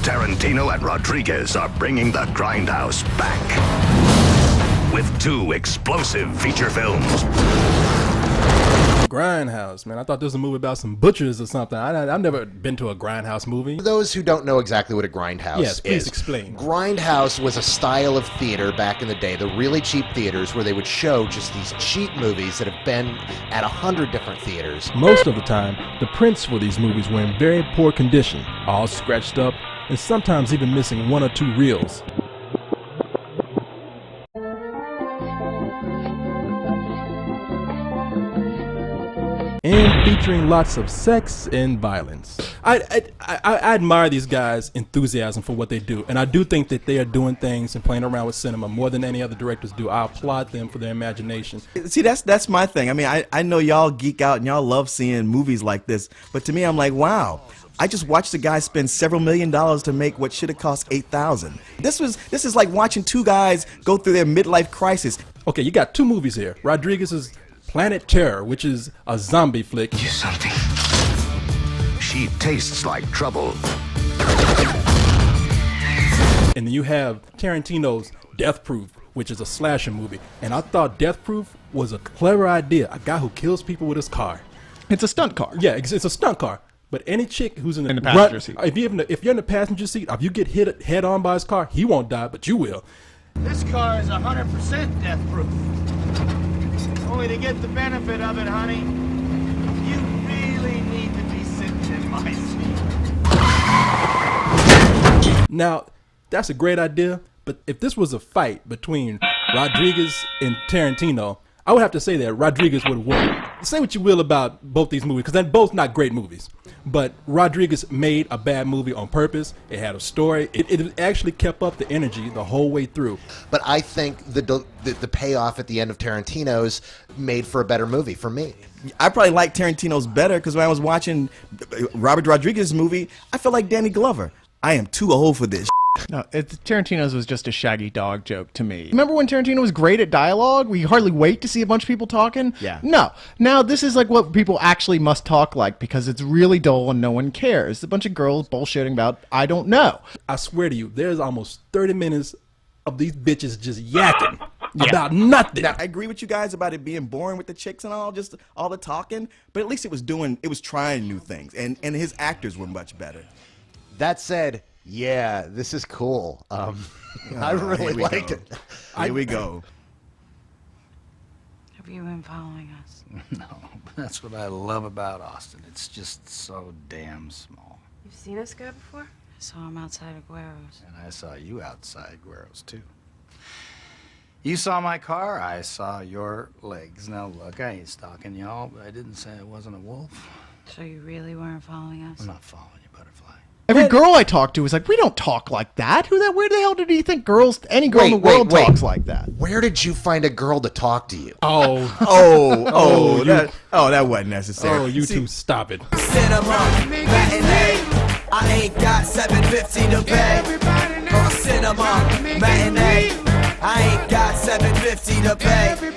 Tarantino and Rodriguez are bringing the Grindhouse back with 2 explosive feature films. Grindhouse, man. I thought this was a movie about some butchers or something. I've never been to a Grindhouse movie. For those who don't know exactly what a grindhouse Yes, please is, explain. Grindhouse was a style of theater back in the day, the really cheap theaters where they would show just these cheap movies that have been at 100 different theaters. Most of the time, the prints for these movies were in very poor condition, all scratched up, and sometimes even missing 1 or 2 reels. And featuring lots of sex and violence. I admire these guys' enthusiasm for what they do, and I do think that they are doing things and playing around with cinema more than any other directors do. I applaud them for their imagination. See, that's my thing. I mean, I know y'all geek out and y'all love seeing movies like this, but to me, I'm like, wow. I just watched a guy spend several $1 million to make what should have cost $8,000. This is like watching 2 guys go through their midlife crisis. Okay, you got 2 movies here. Rodriguez's Planet Terror, which is a zombie flick. You something. She tastes like trouble. And then you have Tarantino's Death Proof, which is a slasher movie. And I thought Death Proof was a clever idea. A guy who kills people with his car. It's a stunt car. Yeah, it's a stunt car. But any chick who's in the passenger seat. If you're in the passenger seat, if you get hit head on by his car, he won't die, but you will. This car is 100% death proof. Only to get the benefit of it, honey, you really need to be sitting in my seat. Now, that's a great idea, but if this was a fight between Rodriguez and Tarantino, I would have to say that Rodriguez would win. Say what you will about both these movies, because they're both not great movies. But Rodriguez made a bad movie on purpose. It had a story. It actually kept up the energy the whole way through. But I think the payoff at the end of Tarantino's made for a better movie for me. I probably like Tarantino's better because when I was watching Robert Rodriguez's movie, I felt like Danny Glover. I am too old for this. No, Tarantino's was just a shaggy dog joke to me. Remember when Tarantino was great at dialogue? We hardly wait to see a bunch of people talking? Yeah. No. Now this is like what people actually must talk like because it's really dull and no one cares. A bunch of girls bullshitting about, I don't know. I swear to you, there's almost 30 minutes of these bitches just yakking about nothing. Now, I agree with you guys about it being boring with the chicks and all, just all the talking, but at least it was trying new things, and his actors were much better. That said, yeah, this is cool. I really liked it. Here we go. Have you been following us? No, but that's what I love about Austin. It's just so damn small. You've seen this guy before? I saw him outside of Guero's. And I saw you outside Guero's, too. You saw my car, I saw your legs. Now, look, I ain't stalking y'all, but I didn't say I wasn't a wolf. So you really weren't following us? I'm not following you, butterfly. Every girl I talked to was like, we don't talk like that. Where the hell did he think any girl in the world talks like that? Where did you find a girl to talk to you? That wasn't necessary. Oh, you two, stop it. Cinema, matinee. I ain't got $7.50 to pay. Cinema, matinee. I ain't got $7.50 to pay.